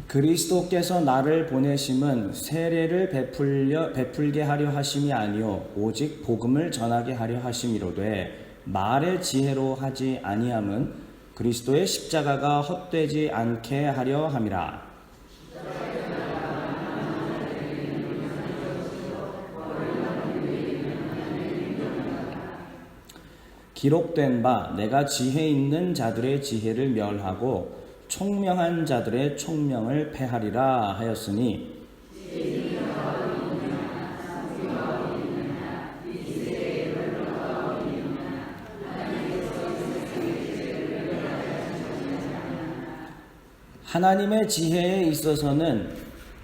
그리스도께서 나를 보내심은 세례를 베풀게 하려 하심이 아니요 오직 복음을 전하게 하려 하심이로되 말의 지혜로 하지 아니함은 그리스도의 십자가가 헛되지 않게 하려 함이라. 기록된 바 내가 지혜 있는 자들의 지혜를 멸하고 총명한 자들의 총명을 패하리라 하였으니 하나님의 지혜에 있어서는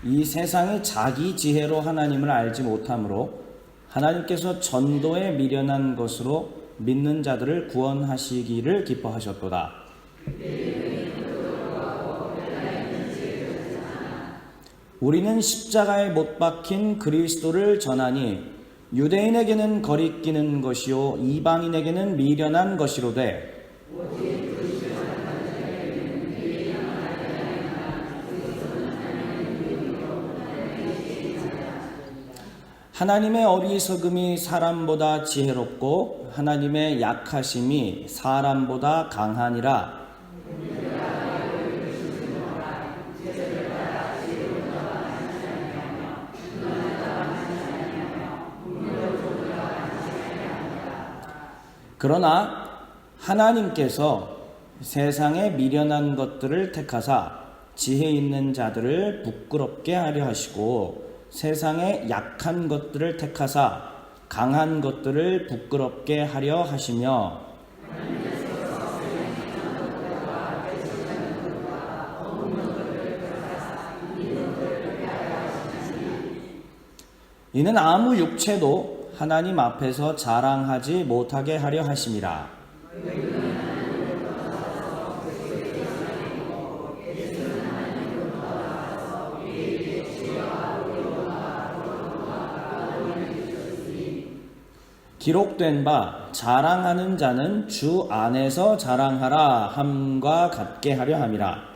이 세상이 자기 지혜로 하나님을 알지 못하므로 하나님께서 전도에 미련한 것으로 믿는 자들을 구원하시기를 기뻐하셨도다. 우리는 십자가에 못 박힌 그리스도를 전하니 유대인에게는 거리끼는 것이요 이방인에게는 미련한 것이로되 하나님의 어리석음이 사람보다 지혜롭고 하나님의 약하심이 사람보다 강하니라. 그러나 하나님께서 세상에 미련한 것들을 택하사 지혜 있는 자들을 부끄럽게 하려 하시고 세상에 약한 것들을 택하사 강한 것들을 부끄럽게 하려 하시며 이는 아무 육체도 하나님 앞에서 자랑하지 못하게 하려 하심이라. 기록된 바 자랑하는 자는 주 안에서 자랑하라 함과 같게 하려 함이라.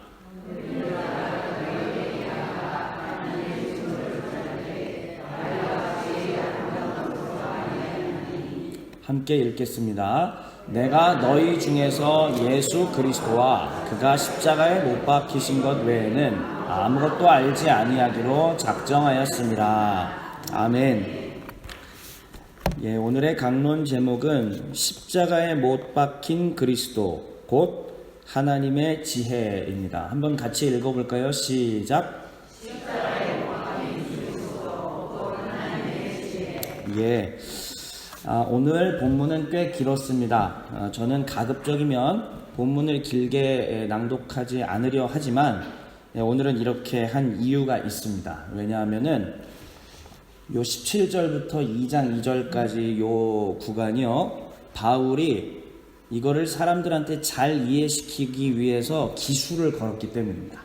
함께 읽겠습니다. 내가 너희 중에서 예수 그리스도와 그가 십자가에 못 박히신 것 외에는 아무것도 알지 아니하기로 작정하였습니다. 아멘. 예, 오늘의 강론 제목은 십자가에 못 박힌 그리스도 곧 하나님의 지혜입니다. 한번 같이 읽어볼까요? 시작. 십자가에 못 박힌 그리스도 곧 하나님의 지혜. 예. 오늘 본문은 꽤 길었습니다. 저는 가급적이면 본문을 길게 낭독하지 않으려 하지만 오늘은 이렇게 한 이유가 있습니다. 왜냐하면은 요 17절부터 2장 2절까지 요 구간이요, 바울이 이거를 사람들한테 잘 이해시키기 위해서 기술을 걸었기 때문입니다.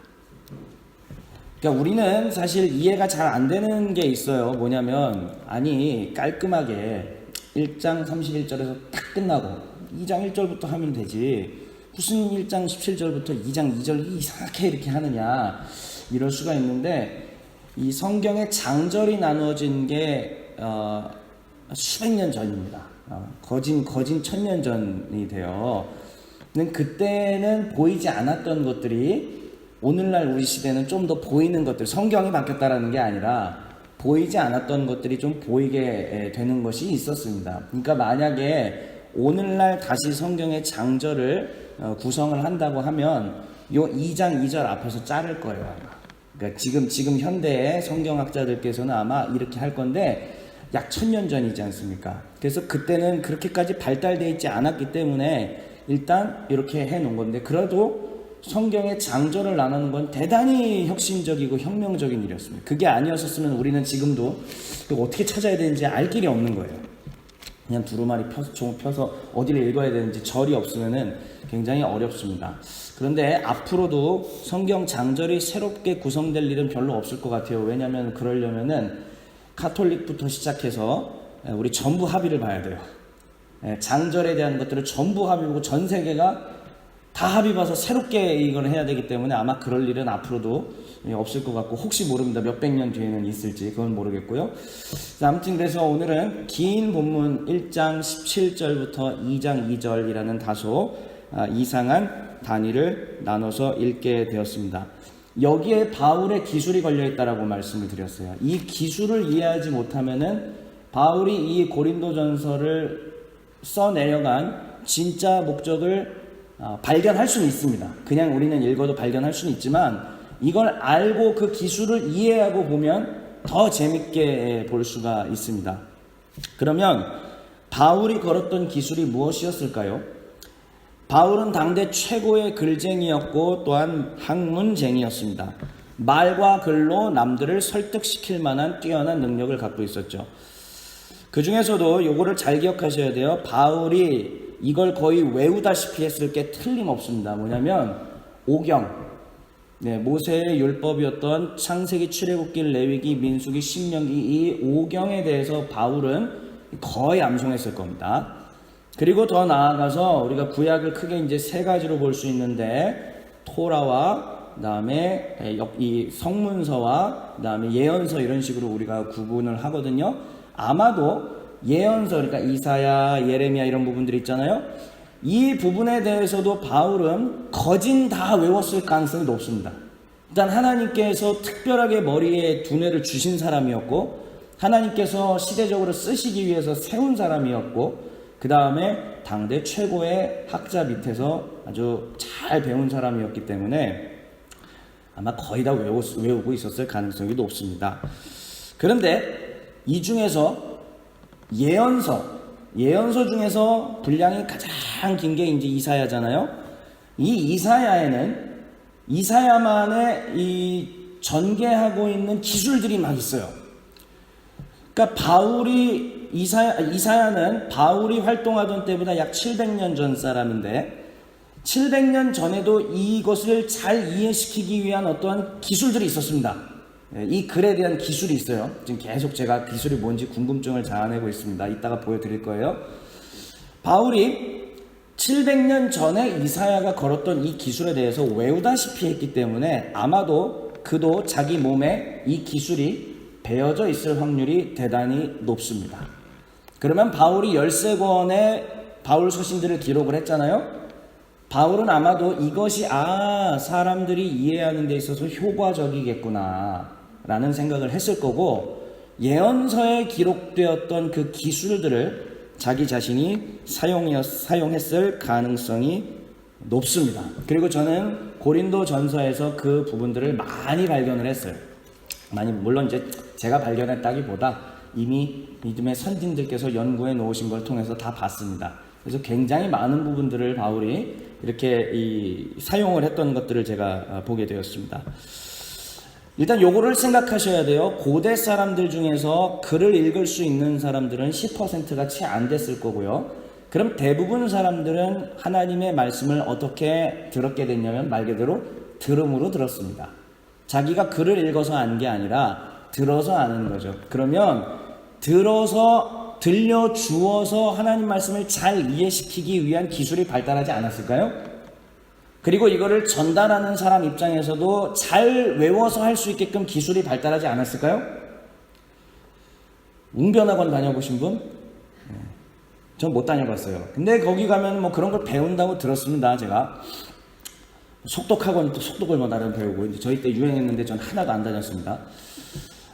그러니까 우리는 사실 이해가 잘 안 되는 게 있어요. 뭐냐면, 아니 깔끔하게 1장 31절에서 딱 끝나고 2장 1절부터 하면 되지 무슨 1장 17절부터 2장 2절 이상하게 이렇게 하느냐, 이럴 수가 있는데, 이 성경의 장절이 나누어진 게 수백 년 전입니다. 거진 천년 전이 돼요. 그때는 보이지 않았던 것들이 오늘날 우리 시대는 좀 더 보이는 것들, 성경이 바뀌었다라는 게 아니라 보이지 않았던 것들이 좀 보이게 되는 것이 있었습니다. 그러니까 만약에 오늘날 다시 성경의 장절을 구성을 한다고 하면 요 2장 2절 앞에서 자를 거예요, 아마. 그러니까 지금 현대의 성경학자들께서는 아마 이렇게 할 건데 약 1000년 전이지 않습니까? 그래서 그때는 그렇게까지 발달되어 있지 않았기 때문에 일단 이렇게 해놓은 건데, 그래도 성경의 장절을 나누는 건 대단히 혁신적이고 혁명적인 일이었습니다. 그게 아니었었으면 우리는 지금도 어떻게 찾아야 되는지 알 길이 없는 거예요. 그냥 두루마리 펴서 어디를 읽어야 되는지 절이 없으면은 굉장히 어렵습니다. 그런데 앞으로도 성경 장절이 새롭게 구성될 일은 별로 없을 것 같아요. 왜냐하면 그러려면은 카톨릭부터 시작해서 우리 전부 합의를 봐야 돼요. 장절에 대한 것들을 전부 합의하고 전 세계가 다 합의 봐서 새롭게 이걸 해야 되기 때문에 아마 그럴 일은 앞으로도 없을 것 같고, 혹시 모릅니다. 몇백 년 뒤에는 있을지 그건 모르겠고요. 아무튼 그래서 오늘은 긴 본문 1장 17절부터 2장 2절이라는 다소 이상한 단위를 나눠서 읽게 되었습니다. 여기에 바울의 기술이 걸려 있다라고 말씀을 드렸어요. 이 기술을 이해하지 못하면은 바울이 이 고린도전서를 써내려간 진짜 목적을 발견할 수는 있습니다. 그냥 우리는 읽어도 발견할 수는 있지만, 이걸 알고 그 기술을 이해하고 보면 더 재밌게 볼 수가 있습니다. 그러면 바울이 걸었던 기술이 무엇이었을까요? 바울은 당대 최고의 글쟁이였고 또한 학문쟁이였습니다. 말과 글로 남들을 설득시킬 만한 뛰어난 능력을 갖고 있었죠. 그 중에서도 요거를 잘 기억하셔야 돼요. 바울이 이걸 거의 외우다시피 했을 게 틀림없습니다. 뭐냐면 오경, 모세의 율법이었던 창세기, 출애굽기, 레위기, 민수기, 신명기, 이 오경에 대해서 바울은 거의 암송했을 겁니다. 그리고 더 나아가서 우리가 구약을 크게 이제 세 가지로 볼 수 있는데, 토라와 그다음에 이 성문서와 그다음에 예언서, 이런 식으로 우리가 구분을 하거든요. 아마도 예언서, 그러니까 이사야, 예레미야 이런 부분들이 있잖아요. 이 부분에 대해서도 바울은 거진 다 외웠을 가능성이 높습니다. 일단 하나님께서 특별하게 머리에 두뇌를 주신 사람이었고, 하나님께서 시대적으로 쓰시기 위해서 세운 사람이었고, 그 다음에 당대 최고의 학자 밑에서 아주 잘 배운 사람이었기 때문에 아마 거의 다 외우고 있었을 가능성이 높습니다. 그런데 이 중에서 예언서 중에서 분량이 가장 긴 게 이제 이사야잖아요. 이 이사야에는 이사야만의 이 전개하고 있는 기술들이 막 있어요. 그러니까 이사야는 바울이 활동하던 때보다 약 700년 전 사람인데, 700년 전에도 이것을 잘 이해시키기 위한 어떠한 기술들이 있었습니다. 이 글에 대한 기술이 있어요. 지금 계속 제가 기술이 뭔지 궁금증을 자아내고 있습니다. 이따가 보여드릴 거예요. 바울이 700년 전에 이사야가 걸었던 이 기술에 대해서 외우다시피 했기 때문에 아마도 그도 자기 몸에 이 기술이 배어져 있을 확률이 대단히 높습니다. 그러면 바울이 13권의 바울 서신들을 기록을 했잖아요. 바울은 아마도 이것이 사람들이 이해하는 데 있어서 효과적이겠구나 라는 생각을 했을 거고, 예언서에 기록되었던 그 기술들을 자기 자신이 사용했을 가능성이 높습니다. 그리고 저는 고린도 전서에서 그 부분들을 많이 발견을 했어요. 물론 이제 제가 발견했다기보다 이미 믿음의 선진들께서 연구해 놓으신 걸 통해서 다 봤습니다. 그래서 굉장히 많은 부분들을 바울이 이렇게 사용을 했던 것들을 제가 보게 되었습니다. 일단 요거를 생각하셔야 돼요. 고대 사람들 중에서 글을 읽을 수 있는 사람들은 10%가 채 안 됐을 거고요. 그럼 대부분 사람들은 하나님의 말씀을 어떻게 들었게 됐냐면 말 그대로 들음으로 들었습니다. 자기가 글을 읽어서 안 게 아니라 들어서 아는 거죠. 그러면 들려주어서 하나님 말씀을 잘 이해시키기 위한 기술이 발달하지 않았을까요? 그리고 이거를 전달하는 사람 입장에서도 잘 외워서 할 수 있게끔 기술이 발달하지 않았을까요? 웅변학원 다녀보신 분? 전 못 다녀봤어요. 근데 거기 가면 뭐 그런 걸 배운다고 들었습니다. 제가 속독학원 또 속독을 뭐 나름 배우고, 이제 저희 때 유행했는데 전 하나도 안 다녔습니다.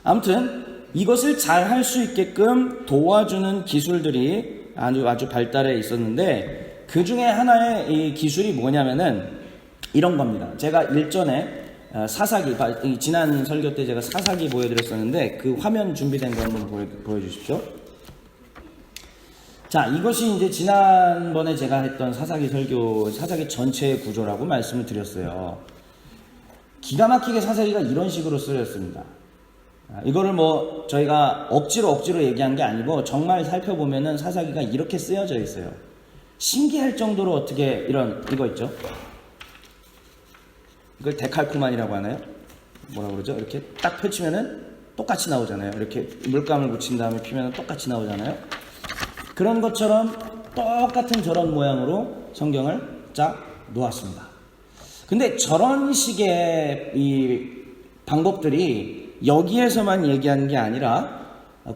아무튼 이것을 잘 할 수 있게끔 도와주는 기술들이 아주 발달해 있었는데, 그 중에 하나의 이 기술이 뭐냐면은 이런 겁니다. 제가 일전에 사사기, 지난 설교 때 제가 사사기 보여드렸었는데, 그 화면 준비된 거 한번 보여주십시오. 자, 이것이 이제 지난번에 제가 했던 사사기 전체의 구조라고 말씀을 드렸어요. 기가 막히게 사사기가 이런 식으로 쓰였습니다. 이거를 뭐 저희가 억지로 얘기한 게 아니고 정말 살펴보면은 사사기가 이렇게 쓰여져 있어요. 신기할 정도로 어떻게 이거 있죠? 이걸 데칼코만이라고 하나요? 뭐라 그러죠? 이렇게 딱 펼치면은 똑같이 나오잖아요. 이렇게 물감을 묻힌 다음에 피면은 똑같이 나오잖아요. 그런 것처럼 똑같은 저런 모양으로 성경을 쫙 놓았습니다. 근데 저런 식의 이 방법들이 여기에서만 얘기하는 게 아니라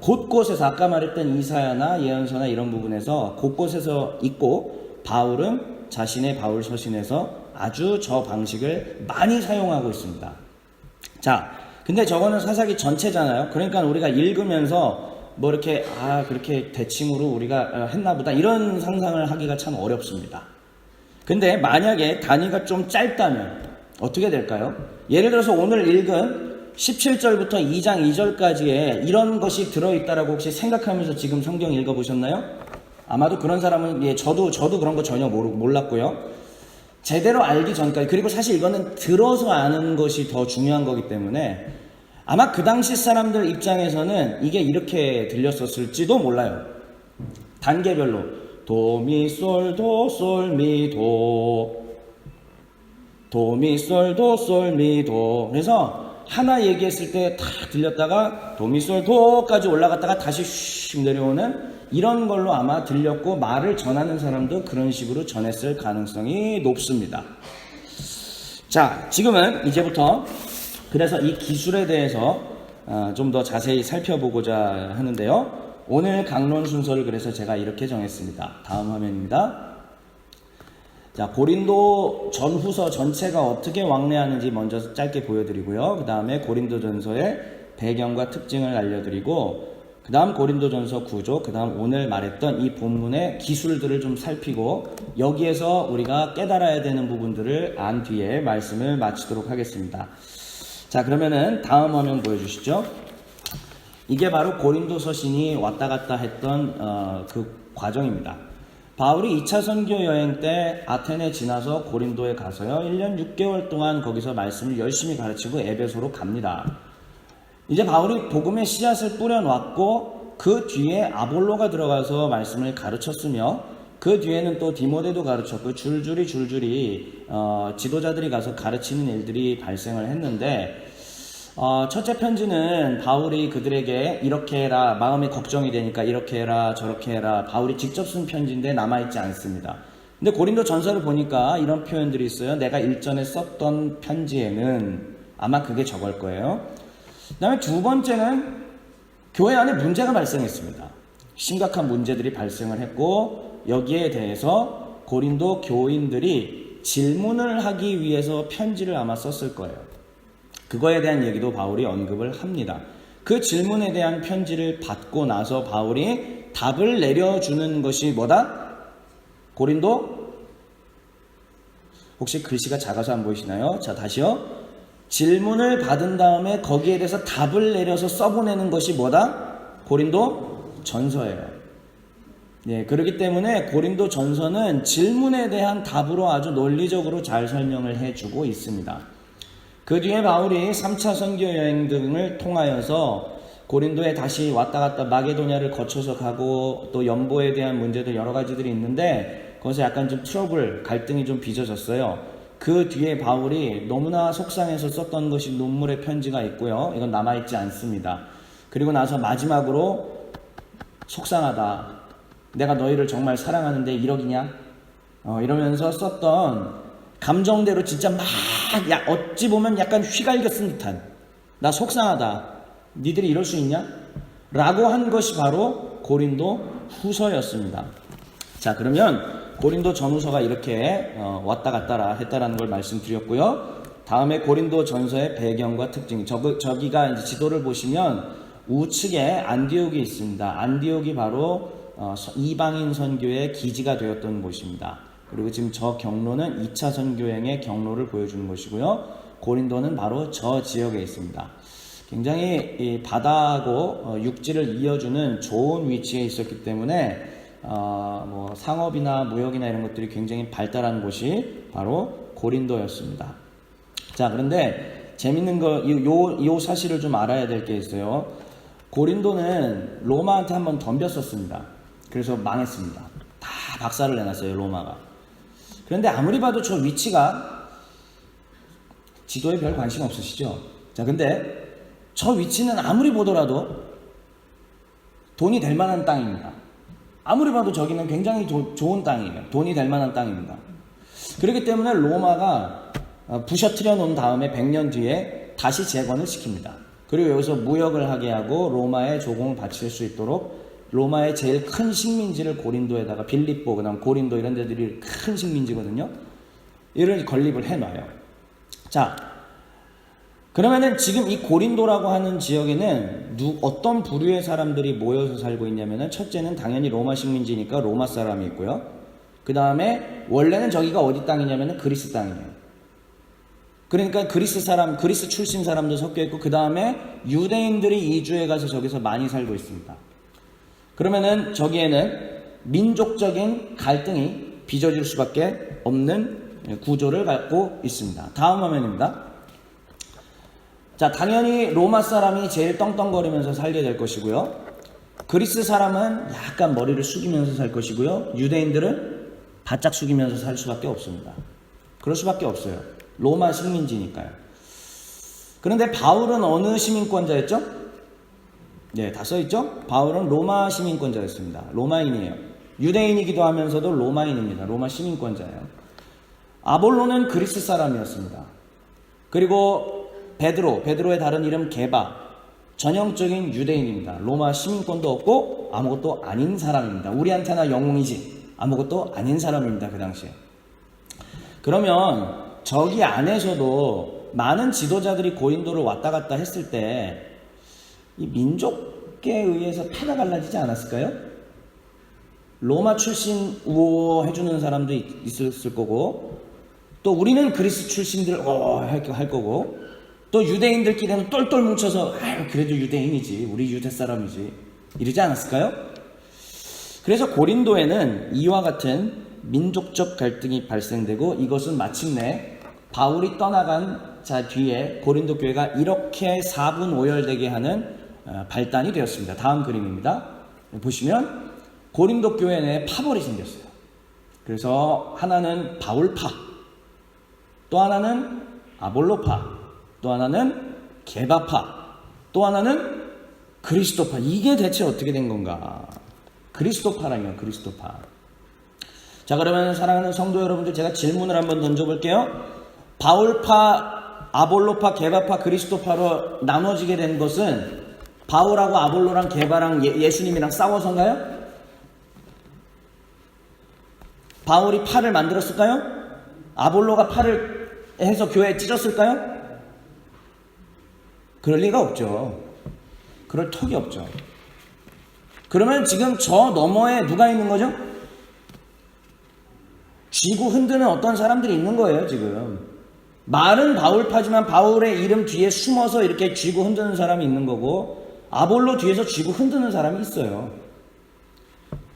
곳곳에서 아까 말했던 이사야나 예언서나 이런 부분에서 곳곳에서 있고 바울은 자신의 바울 서신에서 아주 저 방식을 많이 사용하고 있습니다. 자, 근데 저거는 사사기 전체잖아요. 그러니까 우리가 읽으면서 뭐 이렇게 그렇게 대칭으로 우리가 했나 보다 이런 상상을 하기가 참 어렵습니다. 근데 만약에 단위가 좀 짧다면 어떻게 될까요? 예를 들어서 오늘 읽은 17절부터 2장 2절까지에 이런 것이 들어있다라고 혹시 생각하면서 지금 성경 읽어보셨나요? 아마도 그런 사람은 저도 그런 거 전혀 몰랐고요. 제대로 알기 전까지, 그리고 사실 이거는 들어서 아는 것이 더 중요한 거기 때문에 아마 그 당시 사람들 입장에서는 이게 이렇게 들렸었을지도 몰라요. 단계별로 도미솔 도솔미도 도미솔도솔미도. 그래서 하나 얘기했을 때 탁 들렸다가 도미솔도까지 올라갔다가 다시 슉 내려오는 이런 걸로 아마 들렸고, 말을 전하는 사람도 그런 식으로 전했을 가능성이 높습니다. 자, 지금은 이제부터 그래서 이 기술에 대해서 좀 더 자세히 살펴보고자 하는데요. 오늘 강론 순서를 그래서 제가 이렇게 정했습니다. 다음 화면입니다. 자, 고린도 전후서 전체가 어떻게 왕래하는지 먼저 짧게 보여드리고요. 그 다음에 고린도전서의 배경과 특징을 알려드리고, 그 다음 고린도전서 구조, 그 다음 오늘 말했던 이 본문의 기술들을 좀 살피고, 여기에서 우리가 깨달아야 되는 부분들을 안 뒤에 말씀을 마치도록 하겠습니다. 자, 그러면은 다음 화면 보여주시죠. 이게 바로 고린도 서신이 왔다 갔다 했던 그 과정입니다. 바울이 2차 선교 여행 때 아테네 지나서 고린도에 가서요, 1년 6개월 동안 거기서 말씀을 열심히 가르치고 에베소로 갑니다. 이제 바울이 복음의 씨앗을 뿌려놨고, 그 뒤에 아볼로가 들어가서 말씀을 가르쳤으며, 그 뒤에는 또 디모데도 가르쳤고, 줄줄이 지도자들이 가서 가르치는 일들이 발생을 했는데, 첫째 편지는 바울이 그들에게 이렇게 해라, 마음이 걱정이 되니까 이렇게 해라 저렇게 해라, 바울이 직접 쓴 편지인데 남아있지 않습니다. 근데 고린도 전서를 보니까 이런 표현들이 있어요. 내가 일전에 썼던 편지에는, 아마 그게 저걸 거예요. 그 다음에 두 번째는 교회 안에 문제가 발생했습니다. 심각한 문제들이 발생을 했고, 여기에 대해서 고린도 교인들이 질문을 하기 위해서 편지를 아마 썼을 거예요. 그거에 대한 얘기도 바울이 언급을 합니다. 그 질문에 대한 편지를 받고 나서 바울이 답을 내려주는 것이 뭐다? 고린도? 혹시 글씨가 작아서 안 보이시나요? 자, 다시요. 질문을 받은 다음에 거기에 대해서 답을 내려서 써보내는 것이 뭐다? 고린도 전서예요. 네, 그렇기 때문에 고린도 전서는 질문에 대한 답으로 아주 논리적으로 잘 설명을 해주고 있습니다. 그 뒤에 바울이 3차 선교 여행 등을 통하여서 고린도에 다시 왔다 갔다 마게도냐를 거쳐서 가고, 또 연보에 대한 문제도 여러 가지들이 있는데 거기서 약간 좀 트러블, 갈등이 좀 빚어졌어요. 그 뒤에 바울이 너무나 속상해서 썼던 것이 눈물의 편지가 있고요. 이건 남아있지 않습니다. 그리고 나서 마지막으로 속상하다, 내가 너희를 정말 사랑하는데 이러기냐? 이러면서 썼던 감정대로 진짜 어찌 보면 약간 휘갈겨 쓴 듯한, 나 속상하다, 니들이 이럴 수 있냐? 라고 한 것이 바로 고린도 후서였습니다. 자, 그러면 고린도 전후서가 이렇게 왔다 갔다 했다라는 걸 말씀드렸고요. 다음에 고린도 전서의 배경과 특징, 저기가 이제 지도를 보시면 우측에 안디옥이 있습니다. 안디옥이 바로 이방인 선교의 기지가 되었던 곳입니다. 그리고 지금 저 경로는 2차 선교행의 경로를 보여주는 것이고요. 고린도는 바로 저 지역에 있습니다. 굉장히 이 바다하고 육지를 이어주는 좋은 위치에 있었기 때문에 뭐 상업이나 무역이나 이런 것들이 굉장히 발달한 곳이 바로 고린도였습니다. 자, 그런데 재밌는 거, 요 사실을 좀 알아야 될 게 있어요. 고린도는 로마한테 한번 덤볐었습니다. 그래서 망했습니다. 다 박살을 내놨어요, 로마가. 그런데 아무리 봐도 저 위치가, 지도에 별 관심 없으시죠? 자, 근데 저 위치는 아무리 보더라도 돈이 될 만한 땅입니다. 아무리 봐도 저기는 굉장히 좋은 땅이에요. 돈이 될 만한 땅입니다. 그렇기 때문에 로마가 부셔뜨려 놓은 다음에 100년 뒤에 다시 재건을 시킵니다. 그리고 여기서 무역을 하게 하고 로마에 조공을 바칠 수 있도록 로마의 제일 큰 식민지를 고린도에다가 빌립보, 그 다음 고린도 이런 데들이 큰 식민지거든요. 이를 건립을 해놔요. 자, 그러면은 지금 이 고린도라고 하는 지역에는 어떤 부류의 사람들이 모여서 살고 있냐면은 첫째는 당연히 로마 식민지니까 로마 사람이 있고요. 그 다음에 원래는 저기가 어디 땅이냐면은 그리스 땅이에요. 그러니까 그리스 출신 사람도 섞여 있고 그 다음에 유대인들이 이주해 가서 저기서 많이 살고 있습니다. 그러면은 저기에는 민족적인 갈등이 빚어질 수밖에 없는 구조를 갖고 있습니다. 다음 화면입니다. 자, 당연히 로마 사람이 제일 떵떵거리면서 살게 될 것이고요. 그리스 사람은 약간 머리를 숙이면서 살 것이고요. 유대인들은 바짝 숙이면서 살 수밖에 없습니다. 그럴 수밖에 없어요. 로마 식민지니까요. 그런데 바울은 어느 시민권자였죠? 네, 다 써있죠? 바울은 로마 시민권자였습니다. 로마인이에요. 유대인이기도 하면서도 로마인입니다. 로마 시민권자예요. 아볼로는 그리스 사람이었습니다. 그리고 베드로의 다른 이름 게바, 전형적인 유대인입니다. 로마 시민권도 없고 아무것도 아닌 사람입니다. 우리한테나 영웅이지 아무것도 아닌 사람입니다. 그 당시에. 그러면 저기 안에서도 많은 지도자들이 고린도를 왔다 갔다 했을 때 이 민족에 의해서 패가 갈라지지 않았을까요? 로마 출신 우호해주는 사람도 있었을 거고, 또 우리는 그리스 출신들 할 거고, 또 유대인들끼리는 똘똘 뭉쳐서 그래도 유대인이지, 우리 유대 사람이지 이러지 않았을까요? 그래서 고린도에는 이와 같은 민족적 갈등이 발생되고, 이것은 마침내 바울이 떠나간 자 뒤에 고린도 교회가 이렇게 4분 5열되게 하는 발단이 되었습니다. 다음 그림입니다. 보시면 고린도 교회 내에 파벌이 생겼어요. 그래서 하나는 바울파, 또 하나는 아볼로파, 또 하나는 게바파, 또 하나는 그리스도파. 이게 대체 어떻게 된 건가? 그리스도파라며, 그리스도파. 자, 그러면 사랑하는 성도 여러분들, 제가 질문을 한번 던져볼게요. 바울파, 아볼로파, 게바파, 그리스도파로 나눠지게 된 것은 바울하고 아볼로랑 게바랑 예수님이랑 싸워서인가요? 바울이 팔을 만들었을까요? 아볼로가 팔을 해서 교회에 찢었을까요? 그럴 리가 없죠. 그럴 턱이 없죠. 그러면 지금 저 너머에 누가 있는 거죠? 쥐고 흔드는 어떤 사람들이 있는 거예요, 지금. 말은 바울파지만 바울의 이름 뒤에 숨어서 이렇게 쥐고 흔드는 사람이 있는 거고, 아볼로 뒤에서 쥐고 흔드는 사람이 있어요.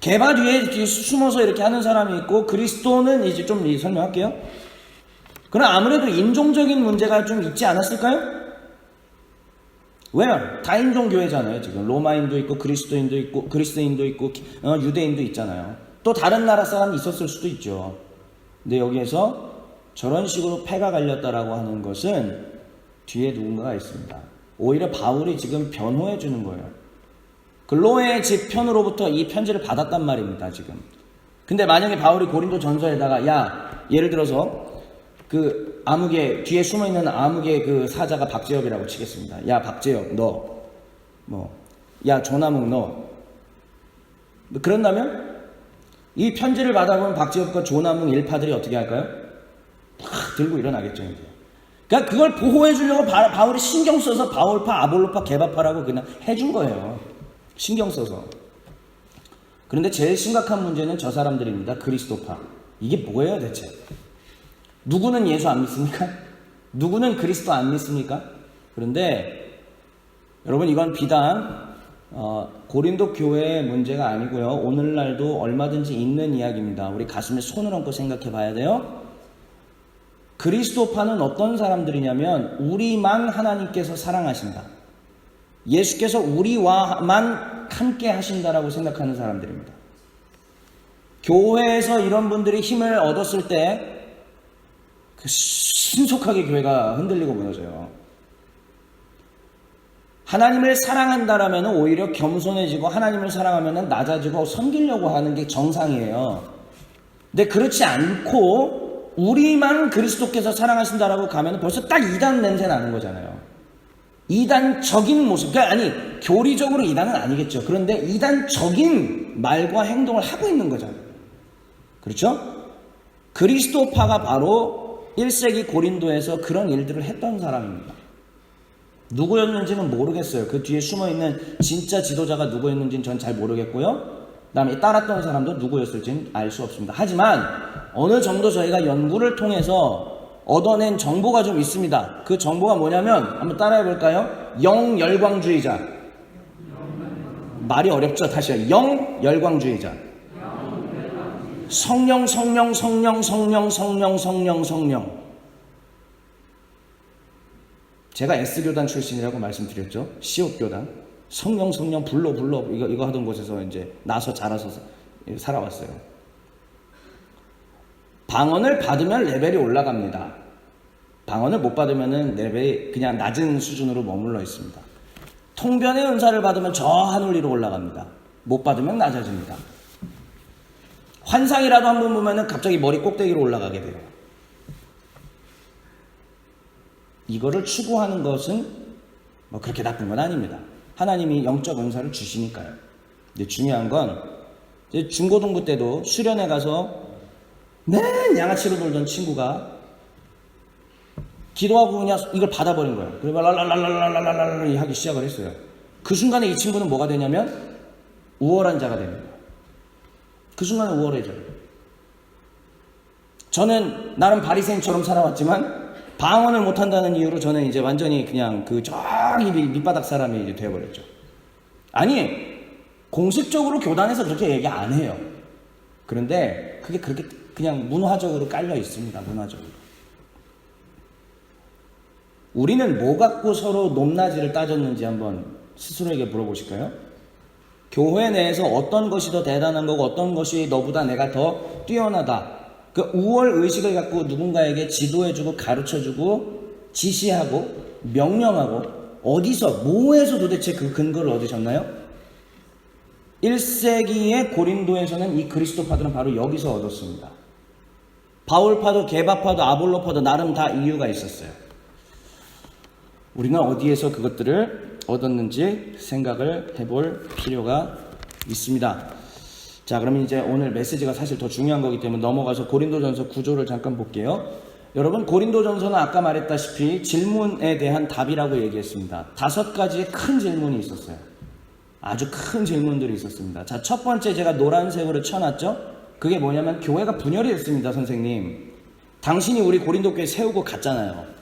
게바 뒤에 숨어서 이렇게 하는 사람이 있고, 그리스도는 이제 좀 설명할게요. 그럼 아무래도 인종적인 문제가 좀 있지 않았을까요? 왜요? 다인종 교회잖아요. 지금 로마인도 있고 그리스도인도 있고 그리스인도 있고 유대인도 있잖아요. 또 다른 나라 사람이 있었을 수도 있죠. 근데 여기에서 저런 식으로 패가 갈렸다라고 하는 것은 뒤에 누군가가 있습니다. 오히려 바울이 지금 변호해 주는 거예요. 글로의 집 편으로부터 이 편지를 받았단 말입니다, 지금. 근데 만약에 바울이 고린도 전서에다가, 예를 들어서, 뒤에 숨어있는 암흑의 그 사자가 박재엽이라고 치겠습니다. 야, 박재엽, 너. 조남욱, 너. 그런다면, 이 편지를 받아본 박재엽과 조남욱 일파들이 어떻게 할까요? 팍 들고 일어나겠죠, 이제. 그러니까 그걸 보호해 주려고 바울이 신경 써서 바울파, 아볼로파, 게바파라고 그냥 해준 거예요. 신경 써서. 그런데 제일 심각한 문제는 저 사람들입니다. 그리스도파. 이게 뭐예요, 대체? 누구는 예수 안 믿습니까? 누구는 그리스도 안 믿습니까? 그런데 여러분, 이건 비단 고린도 교회의 문제가 아니고요. 오늘날도 얼마든지 있는 이야기입니다. 우리 가슴에 손을 얹고 생각해 봐야 돼요. 그리스도파는 어떤 사람들이냐면 우리만 하나님께서 사랑하신다. 예수께서 우리와만 함께 하신다라고 생각하는 사람들입니다. 교회에서 이런 분들이 힘을 얻었을 때 신속하게 교회가 흔들리고 무너져요. 하나님을 사랑한다라면 오히려 겸손해지고 하나님을 사랑하면 낮아지고 섬기려고 하는 게 정상이에요. 근데 그렇지 않고 우리만 그리스도께서 사랑하신다라고 가면 벌써 딱 이단 냄새 나는 거잖아요. 이단적인 모습, 그러니까 아니 교리적으로 이단은 아니겠죠. 그런데 이단적인 말과 행동을 하고 있는 거잖아요. 그렇죠? 그리스도파가 바로 1세기 고린도에서 그런 일들을 했던 사람입니다. 누구였는지는 모르겠어요. 그 뒤에 숨어있는 진짜 지도자가 누구였는지는 전 잘 모르겠고요. 그 다음에 따랐던 사람도 누구였을지는 알 수 없습니다. 하지만 어느 정도 저희가 연구를 통해서 얻어낸 정보가 좀 있습니다. 그 정보가 뭐냐면 한번 따라해 볼까요? 영열광주의자. 말이 어렵죠? 다시요. 영열광주의자. 성령. 제가 S교단 출신이라고 말씀드렸죠. 시옷교단. 성령 불러 이거 하던 곳에서 이제 나서 자라서 살아왔어요. 방언을 받으면 레벨이 올라갑니다. 방언을 못 받으면 레벨이 그냥 낮은 수준으로 머물러 있습니다. 통변의 은사를 받으면 저 하늘 위로 올라갑니다. 못 받으면 낮아집니다. 환상이라도 한번 보면 갑자기 머리 꼭대기로 올라가게 돼요. 이거를 추구하는 것은 뭐 그렇게 나쁜 건 아닙니다. 하나님이 영적 은사를 주시니까요. 근데 중요한 건 중고등부 때도 수련회 가서 양아치로 놀던 친구가 기도하고 그냥 이걸 받아버린 거예요. 그리고 랄랄랄랄랄랄랄랄 하기 시작을 했어요. 그 순간에 이 친구는 뭐가 되냐면 우월한 자가 됩니다. 그 순간에 우월해져요. 저는 나름 바리새인처럼 살아왔지만 방언을 못한다는 이유로 저는 이제 완전히 그냥 그 저기 밑바닥 사람이 이제 되어버렸죠. 아니 공식적으로 교단에서 그렇게 얘기 안 해요. 그런데 그게 그렇게 그냥 문화적으로 깔려 있습니다. 문화적으로. 우리는 뭐 갖고 서로 높낮이를 따졌는지 한번 스스로에게 물어보실까요? 교회 내에서 어떤 것이 더 대단한 거고 어떤 것이 너보다 내가 더 뛰어나다. 그 우월 의식을 갖고 누군가에게 지도해주고 가르쳐주고 지시하고 명령하고 어디서 뭐에서 도대체 그 근거를 얻으셨나요? 1세기의 고린도에서는 이 그리스도파들은 바로 여기서 얻었습니다. 바울파도 게바파도 아볼로파도 나름 다 이유가 있었어요. 우리는 어디에서 그것들을 얻었는지 생각을 해볼 필요가 있습니다. 자, 그러면 이제 오늘 메시지가 사실 더 중요한 거기 때문에 넘어가서 고린도전서 구조를 잠깐 볼게요. 여러분, 고린도전서는 아까 말했다시피 질문에 대한 답이라고 얘기했습니다. 5가지의 큰 질문이 있었어요. 아주 큰 질문들이 있었습니다. 자, 첫 번째 제가 노란색으로 쳐놨죠? 그게 뭐냐면 교회가 분열이 됐습니다, 선생님. 당신이 우리 고린도 교회 세우고 갔잖아요.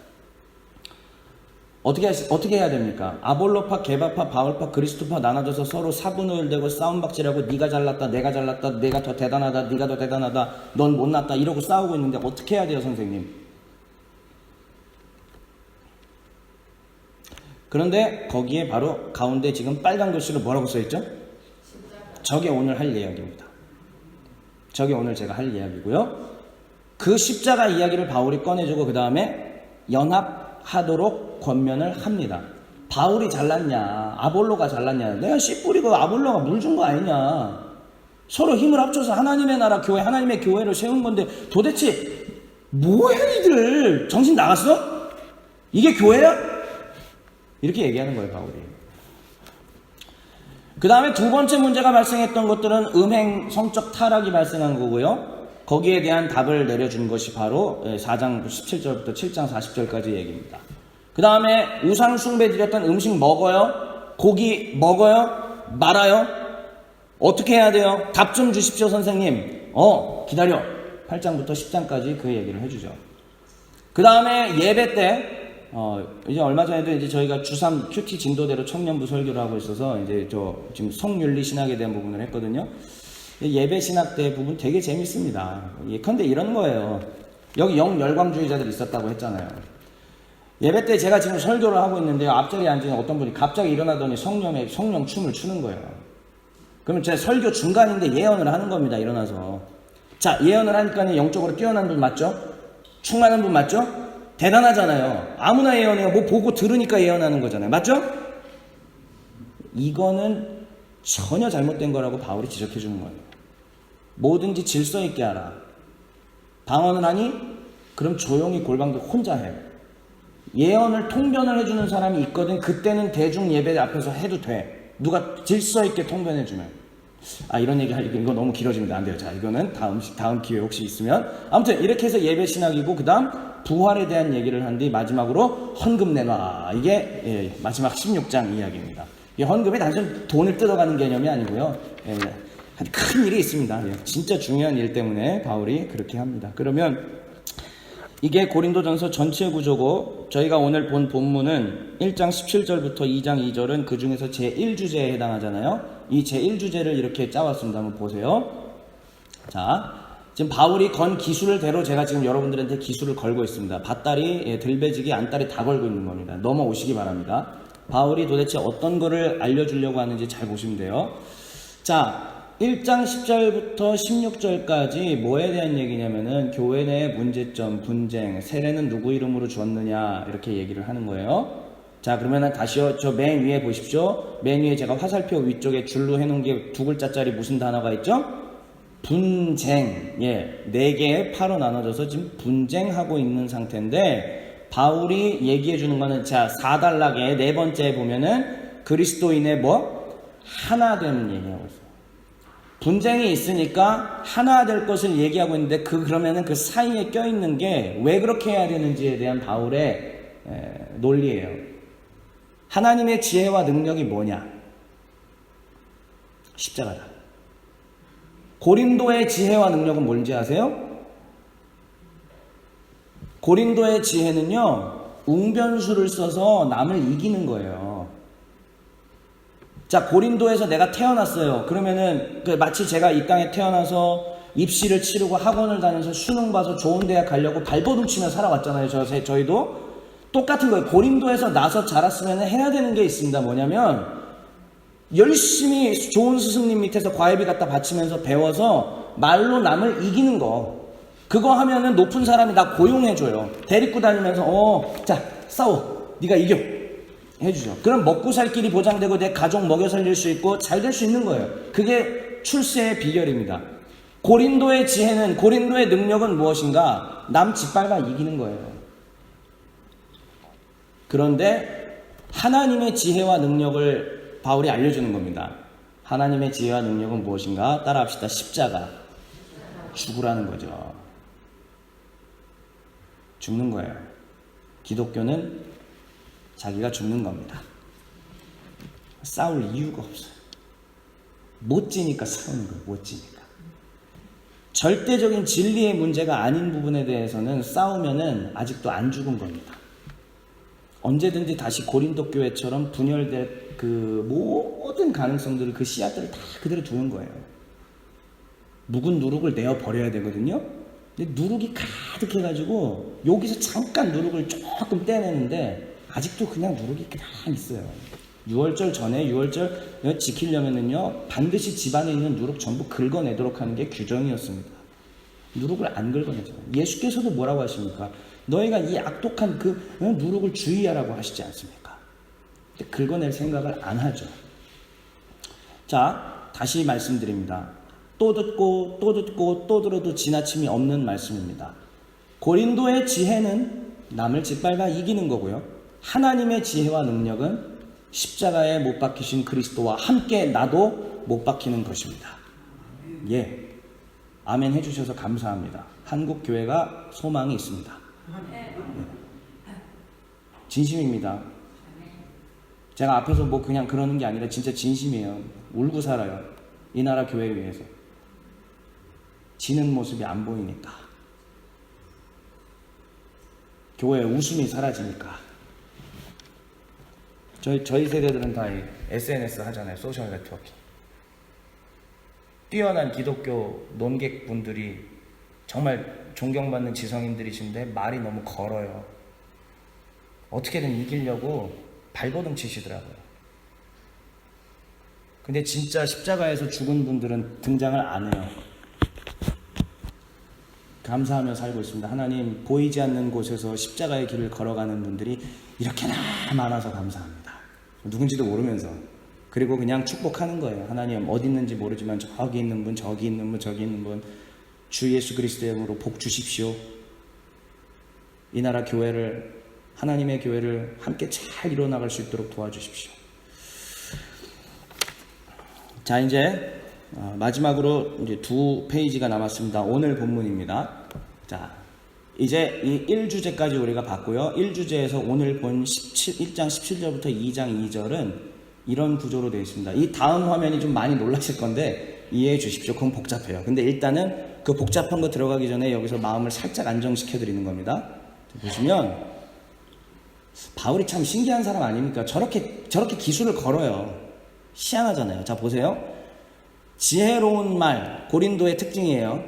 어떻게 해야 됩니까? 아볼로파, 게바파, 바울파, 그리스도파 나눠져서 서로 사분을대고 싸움박질하고 네가 잘났다, 내가 잘났다, 내가 더 대단하다, 네가 더 대단하다, 넌 못났다 이러고 싸우고 있는데 어떻게 해야 돼요, 선생님? 그런데 거기에 바로 가운데 지금 빨간 글씨로 뭐라고 써있죠? 저게 오늘 할 이야기입니다. 저게 오늘 제가 할 이야기고요. 그 십자가 이야기를 바울이 꺼내주고 그 다음에 연합하도록 권면을 합니다. 바울이 잘났냐 아볼로가 잘났냐, 내가 씨 뿌리고 아볼로가 물 준 거 아니냐, 서로 힘을 합쳐서 하나님의 나라 교회, 하나님의 교회를 세운 건데 도대체 뭐해 니들, 정신 나갔어? 이게 교회야? 이렇게 얘기하는 거예요, 바울이. 그 다음에 두 번째 문제가 발생했던 것들은 음행, 성적 타락이 발생한 거고요. 거기에 대한 답을 내려준 것이 바로 4장 17절부터 7장 40절까지 얘기입니다. 그 다음에 우상 숭배 드렸던 음식 먹어요? 고기 먹어요? 말아요? 어떻게 해야 돼요? 답 좀 주십시오, 선생님. 기다려. 8장부터 10장까지 그 얘기를 해주죠. 그 다음에 예배 때 이제 얼마 전에도 이제 저희가 주3 큐티 진도대로 청년부 설교를 하고 있어서 이제 지금 성윤리 신학에 대한 부분을 했거든요. 예배 신학 때 부분 되게 재밌습니다. 예컨대 이런 거예요. 여기 영열광주의자들이 있었다고 했잖아요. 예배 때 제가 지금 설교를 하고 있는데요. 앞자리에 앉은 어떤 분이 갑자기 일어나더니 성령 춤을 추는 거예요. 그러면 제 설교 중간인데 예언을 하는 겁니다. 일어나서. 자, 예언을 하니까 영적으로 뛰어난 분 맞죠? 충만한 분 맞죠? 대단하잖아요. 아무나 예언해요. 뭐 보고 들으니까 예언하는 거잖아요. 맞죠? 이거는 전혀 잘못된 거라고 바울이 지적해 주는 거예요. 뭐든지 질서 있게 하라. 방언을 하니 그럼 조용히 골방도 혼자 해. 예언을 통변을 해주는 사람이 있거든. 그때는 대중 예배 앞에서 해도 돼. 누가 질서 있게 통변해주면. 이런 얘기 하려고 이거 너무 길어집니다. 안 돼요. 자, 이거는 다음 기회 혹시 있으면. 아무튼 이렇게 해서 예배 신학이고, 그 다음 부활에 대한 얘기를 한 뒤 마지막으로 헌금 내놔. 이게 마지막 16장 이야기입니다. 이 헌금이 단순 돈을 뜯어가는 개념이 아니고요. 큰 일이 있습니다. 진짜 중요한 일 때문에 바울이 그렇게 합니다. 그러면 이게 고린도전서 전체 구조고, 저희가 오늘 본 본문은 1장 17절부터 2장 2절은 그 중에서 제1주제에 해당하잖아요. 이 제1주제를 이렇게 짜왔습니다. 한번 보세요. 자, 지금 바울이 건 기술을 대로 제가 지금 여러분들한테 기술을 걸고 있습니다. 밭다리, 들배지기, 안다리 다 걸고 있는 겁니다. 넘어오시기 바랍니다. 바울이 도대체 어떤 거를 알려주려고 하는지 잘 보시면 돼요. 자, 1장 10절부터 16절까지 뭐에 대한 얘기냐면은 교회 내 문제점, 분쟁, 세례는 누구 이름으로 주었느냐 이렇게 얘기를 하는 거예요. 자, 그러면은 다시요. 저 맨 위에 보십시오. 맨 위에 제가 화살표 위쪽에 줄로 해놓은 게 두 글자짜리 무슨 단어가 있죠? 분쟁. 4개의 파로 나눠져서 지금 분쟁하고 있는 상태인데, 바울이 얘기해 주는 거는, 자, 4단락의 네 번째에 보면은 그리스도인의 하나 되는 얘기하고 있어요. 분쟁이 있으니까 하나 될 것을 얘기하고 있는데, 그러면은 그 사이에 껴있는 게 왜 그렇게 해야 되는지에 대한 바울의 논리예요. 하나님의 지혜와 능력이 뭐냐? 십자가다. 고린도의 지혜와 능력은 뭔지 아세요? 고린도의 지혜는요, 웅변수를 써서 남을 이기는 거예요. 자, 고린도에서 내가 태어났어요. 그러면은 마치 제가 이 땅에 태어나서 입시를 치르고 학원을 다녀서 수능 봐서 좋은 대학 가려고 발버둥 치며 살아왔잖아요. 저희도 똑같은 거예요. 고린도에서 나서 자랐으면 해야 되는 게 있습니다. 뭐냐면 열심히 좋은 스승님 밑에서 과외비 갖다 바치면서 배워서 말로 남을 이기는 거. 그거 하면은 높은 사람이 나 고용해줘요. 데리고 다니면서 자, 싸워. 네가 이겨. 해주죠. 그럼 먹고 살 길이 보장되고 내 가족 먹여 살릴 수 있고 잘 될 수 있는 거예요. 그게 출세의 비결입니다. 고린도의 지혜는, 고린도의 능력은 무엇인가? 남 짓밟아 이기는 거예요. 그런데 하나님의 지혜와 능력을 바울이 알려주는 겁니다. 하나님의 지혜와 능력은 무엇인가? 따라합시다. 십자가. 죽으라는 거죠. 죽는 거예요. 기독교는 자기가 죽는 겁니다. 싸울 이유가 없어요. 못 지니까 싸우는 거예요. 못 지니까. 절대적인 진리의 문제가 아닌 부분에 대해서는 싸우면은 아직도 안 죽은 겁니다. 언제든지 다시 고린도 교회처럼 분열될 그 모든 가능성들을, 그 씨앗들을 다 그대로 두는 거예요. 묵은 누룩을 내어 버려야 되거든요. 근데 누룩이 가득해가지고 여기서 잠깐 누룩을 조금 떼내는데 아직도 그냥 누룩이 그냥 있어요. 6월절 전에 6월절 지키려면은요, 반드시 집안에 있는 누룩 전부 긁어내도록 하는 게 규정이었습니다. 누룩을 안 긁어내잖아요. 예수께서도 뭐라고 하십니까? 너희가 이 악독한 그 누룩을 주의하라고 하시지 않습니까? 근데 긁어낼 생각을 안 하죠. 자, 다시 말씀드립니다. 또 듣고 또 듣고 또 들어도 지나침이 없는 말씀입니다. 고린도의 지혜는 남을 짓밟아 이기는 거고요. 하나님의 지혜와 능력은 십자가에 못 박히신 그리스도와 함께 나도 못 박히는 것입니다. 아멘 해주셔서 감사합니다. 한국 교회가 소망이 있습니다. 진심입니다. 제가 앞에서 그냥 그러는 게 아니라 진짜 진심이에요. 울고 살아요. 이 나라 교회를 위해서. 지는 모습이 안 보이니까. 교회의 웃음이 사라지니까. 저희 세대들은 다 SNS 하잖아요. 소셜 네트워킹. 뛰어난 기독교 논객분들이 정말 존경받는 지성인들이신데 말이 너무 걸어요. 어떻게든 이기려고 발버둥 치시더라고요. 근데 진짜 십자가에서 죽은 분들은 등장을 안 해요. 감사하며 살고 있습니다. 하나님, 보이지 않는 곳에서 십자가의 길을 걸어가는 분들이 이렇게나 많아서 감사합니다. 누군지도 모르면서. 그리고 그냥 축복하는 거예요. 하나님, 어디 있는지 모르지만 저기 있는 분, 저기 있는 분, 저기 있는 분, 주 예수 그리스도의 이름으로 복 주십시오. 이 나라 교회를, 하나님의 교회를 함께 잘 이뤄나갈 수 있도록 도와주십시오. 자, 이제 마지막으로 이제 2페이지가 남았습니다. 오늘 본문입니다. 자, 이제 이 1주제까지 우리가 봤고요. 1주제에서 오늘 본 1장 17절부터 2장 2절은 이런 구조로 되어 있습니다. 이 다음 화면이 좀 많이 놀라실 건데 이해해 주십시오. 그건 복잡해요. 근데 일단은 그 복잡한 거 들어가기 전에 여기서 마음을 살짝 안정시켜 드리는 겁니다. 보시면 바울이 참 신기한 사람 아닙니까? 저렇게 기술을 걸어요. 희한하잖아요. 자, 보세요. 지혜로운 말, 고린도의 특징이에요.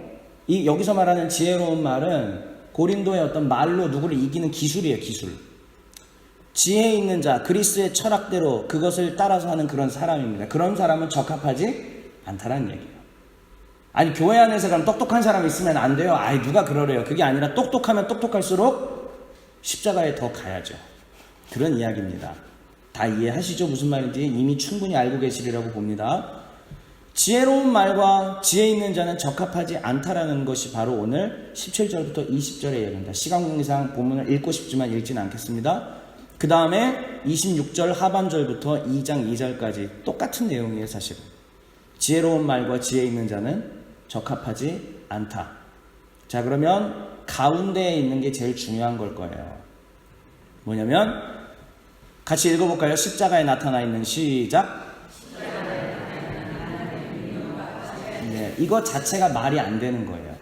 이 여기서 말하는 지혜로운 말은 고린도의 어떤 말로 누구를 이기는 기술이에요. 기술. 지혜 있는 자, 그리스의 철학대로 그것을 따라서 하는 그런 사람입니다. 그런 사람은 적합하지 않다라는 얘기예요. 아니, 교회 안에서 그럼 똑똑한 사람이 있으면 안 돼요. 아이, 누가 그러래요. 그게 아니라 똑똑하면 똑똑할수록 십자가에 더 가야죠. 그런 이야기입니다. 다 이해하시죠? 무슨 말인지 이미 충분히 알고 계시리라고 봅니다. 지혜로운 말과 지혜 있는 자는 적합하지 않다라는 것이 바로 오늘 17절부터 20절의 얘기입니다. 시간 관계상 본문을 읽고 싶지만 읽지는 않겠습니다. 그 다음에 26절 하반절부터 2장 2절까지 똑같은 내용이에요. 사실은 지혜로운 말과 지혜 있는 자는 적합하지 않다. 자, 그러면 가운데에 있는 게 제일 중요한 걸 거예요. 뭐냐면 같이 읽어볼까요? 십자가에 나타나 있는 시작. 네, 이거 자체가 말이 안 되는 거예요.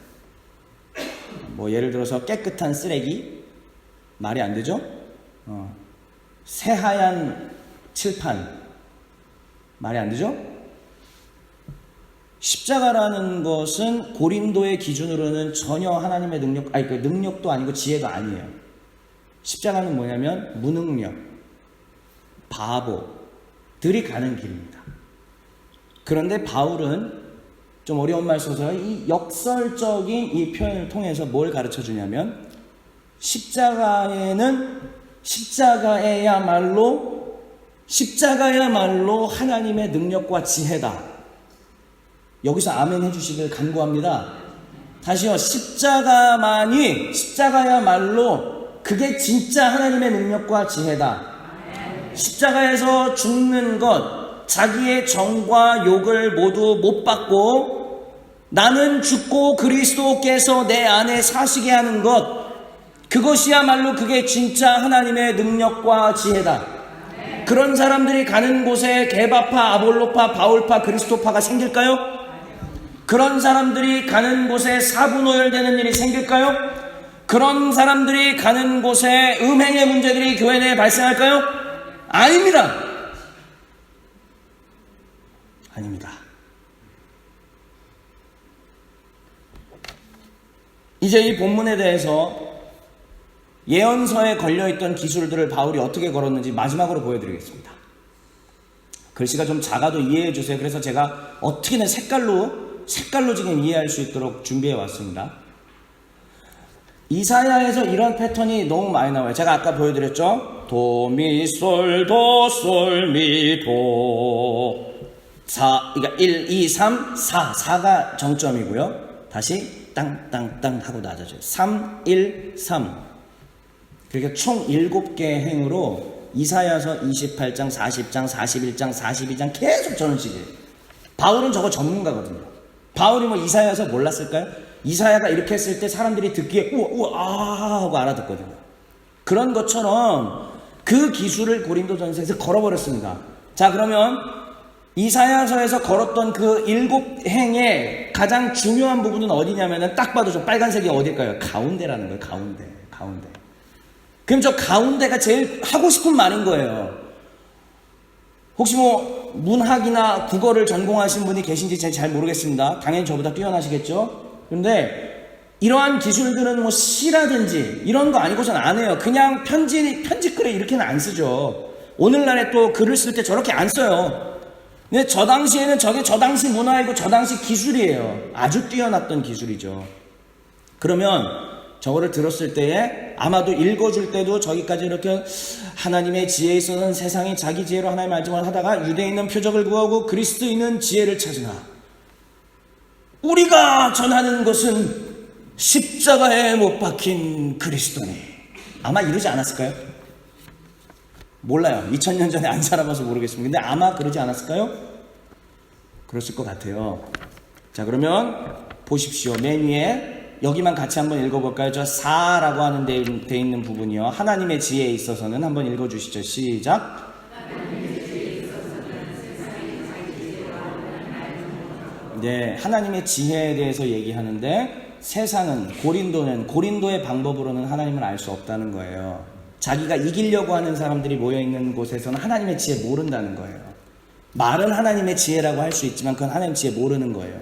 뭐 예를 들어서 깨끗한 쓰레기 말이 안 되죠? 새하얀 칠판 말이 안 되죠? 십자가라는 것은 고린도의 기준으로는 전혀 하나님의 능력, 그 능력도 아니고 지혜도 아니에요. 십자가는 뭐냐면 무능력, 바보들이 가는 길입니다. 그런데 바울은 좀 어려운 말 써서 이 역설적인 이 표현을 통해서 뭘 가르쳐 주냐면 십자가야말로 하나님의 능력과 지혜다. 여기서 아멘 해주시길 간구합니다. 다시요. 십자가야말로 그게 진짜 하나님의 능력과 지혜다. 십자가에서 죽는 것, 자기의 정과 욕을 모두 못 받고 나는 죽고 그리스도께서 내 안에 사시게 하는 것, 그것이야말로 그게 진짜 하나님의 능력과 지혜다. 그런 사람들이 가는 곳에 게바파, 아볼로파, 바울파, 그리스도파가 생길까요? 그런 사람들이 가는 곳에 사분오열되는 일이 생길까요? 그런 사람들이 가는 곳에 음행의 문제들이 교회 내에 발생할까요? 아닙니다. 아닙니다. 이제 이 본문에 대해서 예언서에 걸려있던 기술들을 바울이 어떻게 걸었는지 마지막으로 보여드리겠습니다. 글씨가 좀 작아도 이해해 주세요. 그래서 제가 어떻게든 색깔로 지금 이해할 수 있도록 준비해 왔습니다. 이사야에서 이런 패턴이 너무 많이 나와요. 제가 아까 보여드렸죠? 도, 미, 솔, 도, 솔, 미, 도. 4, 그러니까 1, 2, 3, 4. 4가 정점이고요. 다시 땅, 땅, 땅 하고 낮아져요. 3, 1, 3. 그러니까 총 7개의 행으로 이사야서 28장, 40장, 41장, 42장 계속 저런 식이에요. 바울은 저거 전문가거든요. 바울이 뭐 이사야서 몰랐을까요? 이사야가 이렇게 했을 때 사람들이 듣기에 우와 하고 알아듣거든요. 그런 것처럼 그 기술을 고린도전서에서 걸어버렸습니다. 자, 그러면 이사야서에서 걸었던 그 7행의 가장 중요한 부분은 어디냐면은 딱 봐도 저 빨간색이 어딜까요? 가운데라는 거예요. 가운데. 그럼 저 가운데가 제일 하고 싶은 말인 거예요. 혹시 뭐 문학이나 국어를 전공하신 분이 계신지 잘 모르겠습니다. 당연히 저보다 뛰어나시겠죠? 근데 이러한 기술들은 뭐 시라든지 이런 거 아니고선 안 해요. 그냥 편지글에 이렇게는 안 쓰죠. 오늘날에 또 글을 쓸 때 저렇게 안 써요. 근데 저 당시에는 저게 저 당시 문화이고 저 당시 기술이에요. 아주 뛰어났던 기술이죠. 그러면 저거를 들었을 때에 아마도 읽어줄 때도 저기까지 이렇게 하나님의 지혜에 있어서는 세상이 자기 지혜로 하나님 알지만 하다가 유대인은 표적을 구하고 그리스도인은 지혜를 찾으나 우리가 전하는 것은 십자가에 못 박힌 그리스도니 아마 이러지 않았을까요? 몰라요. 2000년 전에 안 살아봐서 모르겠습니다. 근데 아마 그러지 않았을까요? 그랬을 것 같아요. 자, 그러면 보십시오. 맨 위에 여기만 같이 한번 읽어볼까요? 저 4라고 하는 데 있는 부분이요. 하나님의 지혜에 있어서는 한번 읽어주시죠. 시작. 네, 하나님의 지혜에 대해서 얘기하는데 세상은 고린도의 방법으로는 하나님을 알 수 없다는 거예요. 자기가 이기려고 하는 사람들이 모여있는 곳에서는 하나님의 지혜 모른다는 거예요. 말은 하나님의 지혜라고 할 수 있지만 그건 하나님의 지혜 모르는 거예요.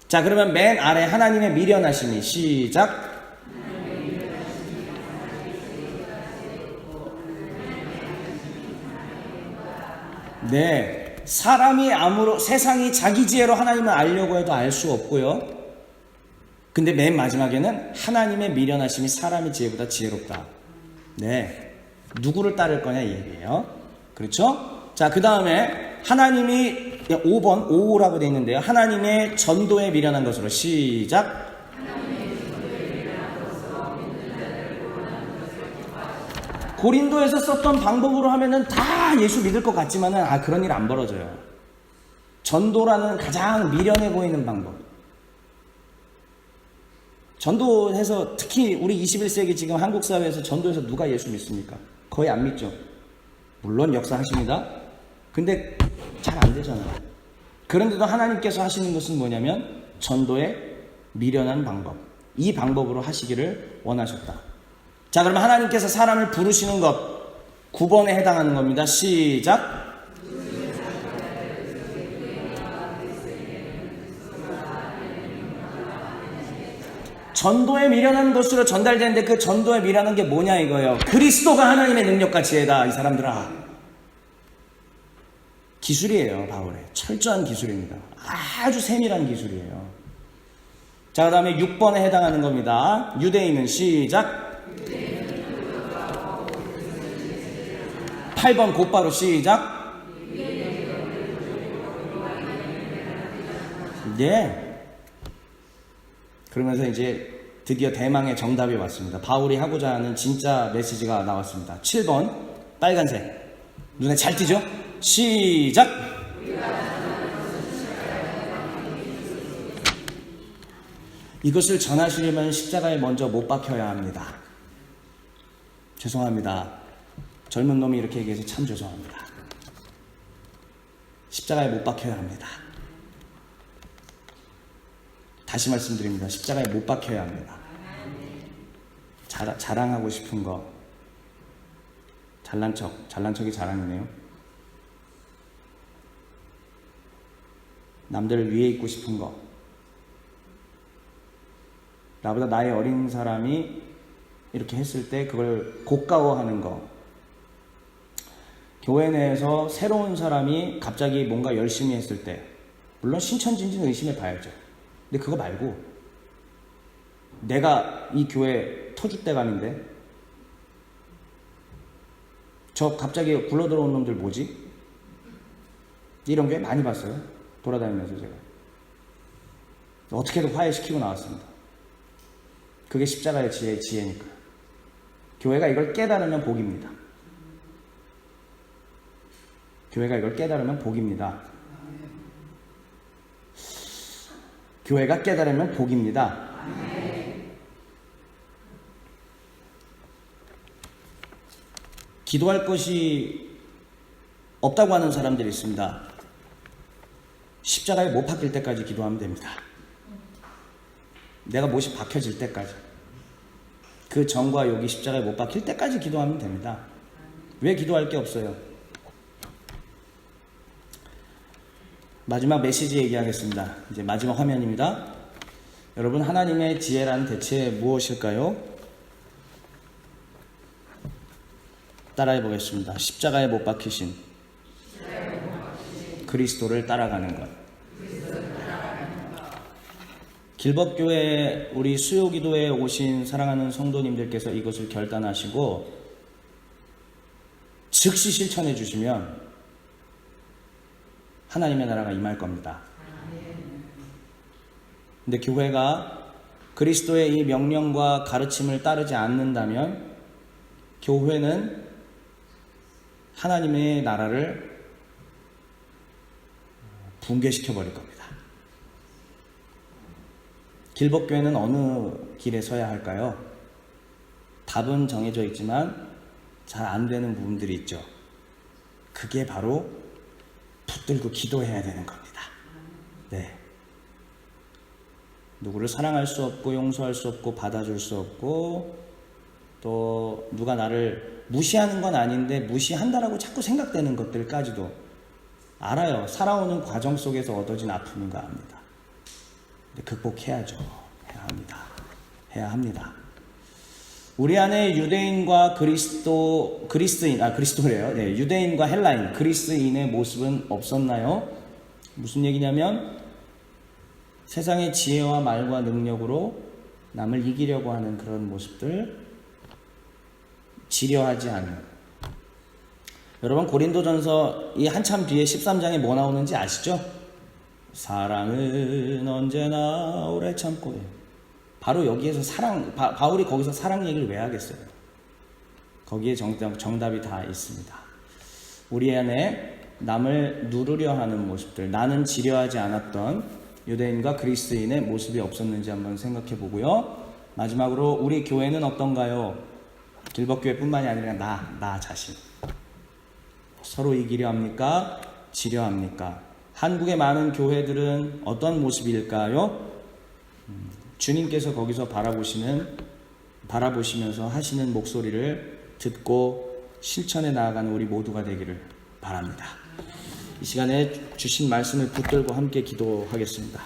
자, 그러면 맨 아래 하나님의 미련하심이 시작. 네, 세상이 자기 지혜로 하나님을 알려고 해도 알 수 없고요. 근데 맨 마지막에는 하나님의 미련하심이 사람의 지혜보다 지혜롭다. 네, 누구를 따를 거냐 이 얘기예요. 그렇죠? 자, 그 다음에 하나님이 5번 5라고 되어 있는데요. 하나님의 전도에 미련한 것으로 시작. 고린도에서 썼던 방법으로 하면은 다 예수 믿을 것 같지만은 그런 일 안 벌어져요. 전도라는 가장 미련해 보이는 방법. 전도해서 특히 우리 21세기 지금 한국 사회에서 전도해서 누가 예수 믿습니까? 거의 안 믿죠. 물론 역사하십니다. 근데 잘 안 되잖아요. 그런데도 하나님께서 하시는 것은 뭐냐면 전도에 미련한 방법. 이 방법으로 하시기를 원하셨다. 자, 그러면 하나님께서 사람을 부르시는 것 9번에 해당하는 겁니다. 시작. 전도에 미련한 것으로 전달되는데 그 전도에 미련한 게 뭐냐 이거예요. 그리스도가 하나님의 능력과 지혜다. 이 사람들아. 기술이에요. 바울의 철저한 기술입니다. 아주 세밀한 기술이에요. 자, 그 다음에 6번에 해당하는 겁니다. 유대인은 시작. 8번 곧바로 시작. 예. 그러면서 이제 드디어 대망의 정답이 왔습니다. 바울이 하고자 하는 진짜 메시지가 나왔습니다. 7번 빨간색. 눈에 잘 띄죠? 시작. 이것을 전하시려면 십자가에 먼저 못 박혀야 합니다. 죄송합니다. 젊은 놈이 이렇게 얘기해서 참 죄송합니다. 십자가에 못 박혀야 합니다. 다시 말씀드립니다. 십자가에 못 박혀야 합니다. 자랑하고 싶은 거, 잘난 척이 자랑이네요. 남들을 위에 있고 싶은 거, 나보다 나이 어린 사람이 이렇게 했을 때 그걸 고가워하는 거, 교회 내에서 새로운 사람이 갑자기 뭔가 열심히 했을 때 물론 신천진지는 의심해 봐야죠. 근데 그거 말고 내가 이 교회 터줏대감인데 저 갑자기 굴러 들어온 놈들 뭐지? 이런 게 많이 봤어요. 돌아다니면서 제가 어떻게든 화해시키고 나왔습니다. 그게 십자가의 지혜니까. 교회가 이걸 깨달으면 복입니다. 교회가 이걸 깨달으면 복입니다. 교회가 깨달으면 복입니다. 기도할 것이 없다고 하는 사람들이 있습니다. 십자가에 못 박힐 때까지 기도하면 됩니다. 내가 못이 박혀질 때까지. 그 정과 욕이 십자가에 못 박힐 때까지 기도하면 됩니다. 왜 기도할 게 없어요? 마지막 메시지 얘기하겠습니다. 이제 마지막 화면입니다. 여러분, 하나님의 지혜란 대체 무엇일까요? 따라해 보겠습니다. 십자가에 못 박히신 그리스도를 따라가는 것. 길법교회 우리 수요기도에 오신 사랑하는 성도님들께서 이것을 결단하시고 즉시 실천해 주시면 하나님의 나라가 임할 겁니다. 근데 교회가 그리스도의 이 명령과 가르침을 따르지 않는다면 교회는 하나님의 나라를 붕괴시켜 버릴 겁니다. 길법교회는 어느 길에 서야 할까요? 답은 정해져 있지만 잘 안 되는 부분들이 있죠. 그게 바로 붙들고 기도해야 되는 겁니다. 네. 누구를 사랑할 수 없고 용서할 수 없고 받아줄 수 없고 또 누가 나를 무시하는 건 아닌데 무시한다라고 자꾸 생각되는 것들까지도 알아요. 살아오는 과정 속에서 얻어진 아픔인가 합니다. 근데 극복해야죠. 해야 합니다. 우리 안에 유대인과 그리스도래요. 네, 유대인과 헬라인, 그리스인의 모습은 없었나요? 무슨 얘기냐면 세상의 지혜와 말과 능력으로 남을 이기려고 하는 그런 모습들, 지려하지 않는. 여러분 고린도전서 이 한참 뒤에 13장에 뭐 나오는지 아시죠? 사랑은 언제나 오래 참고. 바로 여기에서 바울이 거기서 사랑 얘기를 왜 하겠어요? 거기에 정답이 다 있습니다. 우리 안에 남을 누르려 하는 모습들, 나는 지려하지 않았던 유대인과 그리스인의 모습이 없었는지 한번 생각해 보고요. 마지막으로 우리 교회는 어떤가요? 길법교회뿐만이 아니라 나 자신. 서로 이기려 합니까? 지려 합니까? 한국의 많은 교회들은 어떤 모습일까요? 주님께서 거기서 바라보시면서 하시는 목소리를 듣고 실천해 나아가는 우리 모두가 되기를 바랍니다. 이 시간에 주신 말씀을 붙들고 함께 기도하겠습니다.